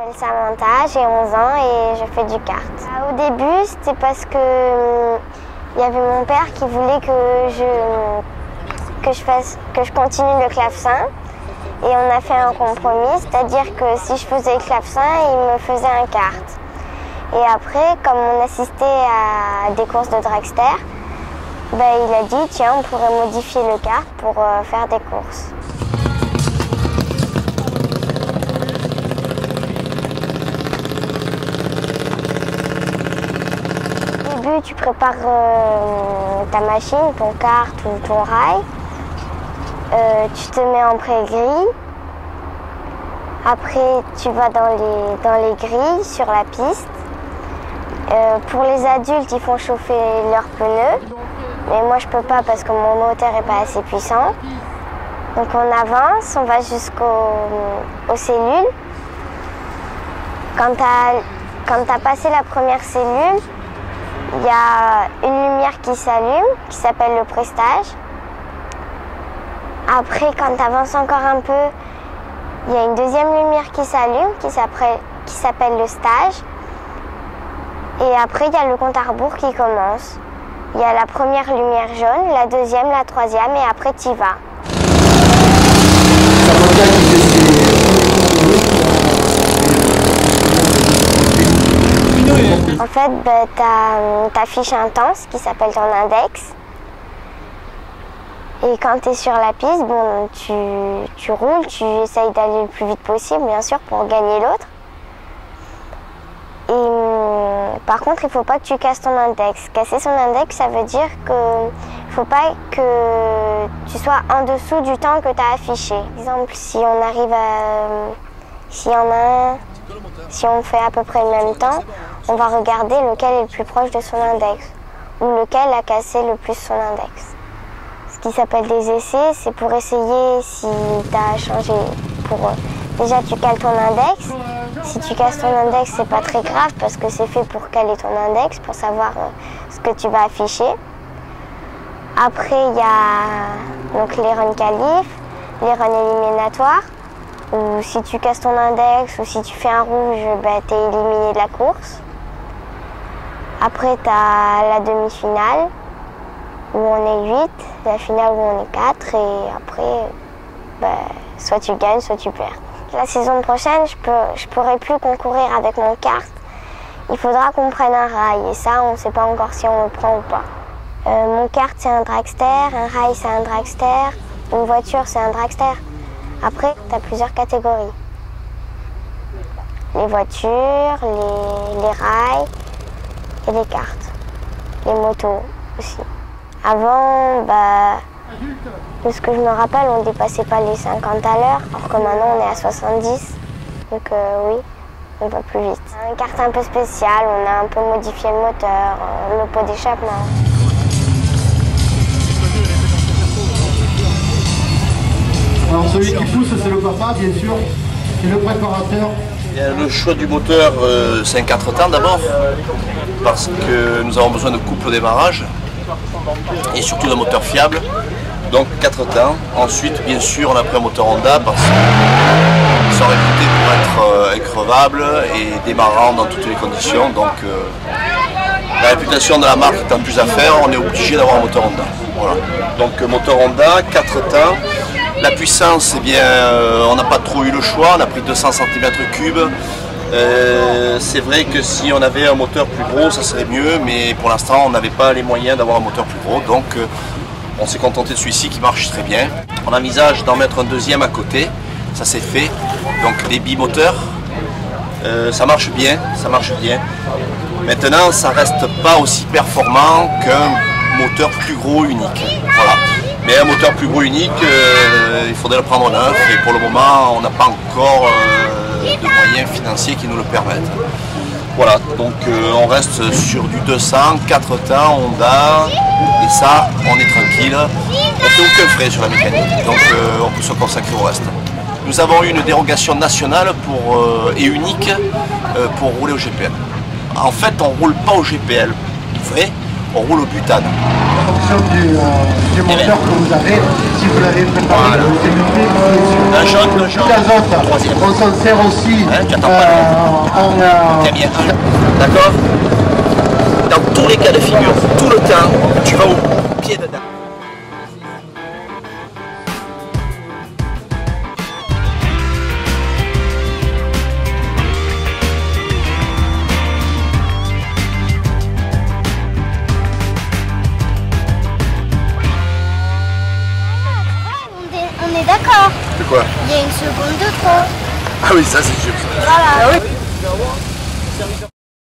m'appelle Samantha, j'ai 11 ans et je fais du kart. Au début, c'était parce que il y avait mon père qui voulait que je continue le clavecin. Et on a fait un compromis, c'est-à-dire que si je faisais le clavecin, il me faisait un kart. Et après, comme on assistait à des courses de dragster, il a dit tiens, on pourrait modifier le kart pour faire des courses. Au début, tu prépares ta machine, ton kart ou ton rail. Tu te mets en pré-grille. Après, tu vas dans les grilles sur la piste. Pour les adultes, ils font chauffer leurs pneus. Mais moi, je peux pas parce que mon moteur n'est pas assez puissant. Donc on avance, on va jusqu'aux cellules. Quand tu as passé la première cellule, il y a une lumière qui s'allume, qui s'appelle le prestage. Après, quand tu avances encore un peu, il y a une deuxième lumière qui s'allume, qui s'appelle le stage. Et après, il y a le compte à rebours qui commence. Il y a la première lumière jaune, la deuxième, la troisième, et après, tu y vas. En fait, tu affiches un temps, ce qui s'appelle ton index. Et quand tu es sur la piste, tu roules, tu essayes d'aller le plus vite possible, bien sûr, pour gagner l'autre. Et par contre, il ne faut pas que tu casses ton index. Casser son index, ça veut dire qu'il ne faut pas que tu sois en dessous du temps que tu as affiché. Par exemple, si on arrive si on fait à peu près le même temps, on va regarder lequel est le plus proche de son index ou lequel a cassé le plus son index. Ce qui s'appelle des essais, c'est pour essayer si tu as changé. Déjà, tu cales ton index. Si tu casses ton index, c'est pas très grave parce que c'est fait pour caler ton index, pour savoir ce que tu vas afficher. Après, il y a donc les runs qualifs, les runs éliminatoires, où si tu casses ton index ou si tu fais un rouge, tu es éliminé de la course. Après, tu as la demi-finale, où on est 8, la finale où on est 4, et après, soit tu gagnes, soit tu perds. La saison prochaine, je pourrai plus concourir avec mon kart. Il faudra qu'on prenne un rail, et ça, on ne sait pas encore si on le prend ou pas. Mon kart, c'est un dragster, un rail, c'est un dragster, une voiture, c'est un dragster. Après, tu as plusieurs catégories. Les voitures, les rails et les karts. Les motos aussi. Avant, de ce que je me rappelle, on ne dépassait pas les 50 à l'heure, alors que maintenant on est à 70. Donc oui, on va plus vite. Un kart un peu spécial, on a un peu modifié le moteur, le pot d'échappement. Alors celui qui pousse, c'est le papa, bien sûr, c'est le préparateur. Le choix du moteur, c'est un 4 temps d'abord, parce que nous avons besoin de couple au démarrage, et surtout d'un moteur fiable, donc 4 temps. Ensuite, bien sûr, on a pris un moteur Honda, parce qu'ils sont réputés pour être increvables et démarrants dans toutes les conditions, donc la réputation de la marque étant plus à faire, on est obligé d'avoir un moteur Honda. Voilà. Donc moteur Honda, 4 temps. La puissance, eh bien, on n'a pas trop eu le choix, on a pris 200 cm3. C'est vrai que si on avait un moteur plus gros, ça serait mieux, mais pour l'instant, on n'avait pas les moyens d'avoir un moteur plus gros, donc on s'est contenté de celui-ci qui marche très bien. On envisage d'en mettre un deuxième à côté, ça c'est fait, donc des bimoteurs, ça marche bien, ça marche bien. Maintenant, ça reste pas aussi performant qu'un moteur plus gros unique, voilà. Mais un moteur plus gros unique, il faudrait le prendre neuf et pour le moment on n'a pas encore de moyens financiers qui nous le permettent. Voilà, donc on reste sur du 200, 4 temps, Honda, et ça on est tranquille. On ne fait aucun frais sur la mécanique, donc on peut se consacrer au reste. Nous avons eu une dérogation nationale et unique pour rouler au GPL. En fait on ne roule pas au GPL, vrai, on roule au butane. En fonction du moteur que vous avez, si vous l'avez préparé, Voilà. c'est le fait, bien sûr. Un jaune, un jaune. Toute l'azote, Troisième. on s'en sert aussi Hein, tu attends pas Très bien. D'accord? Dans tous les cas de figure, tout le temps, tu vas au pied dedans. On est d'accord. C'est quoi? Il y a une seconde de trop. Ah oui, ça c'est sûr. Voilà. Ah oui.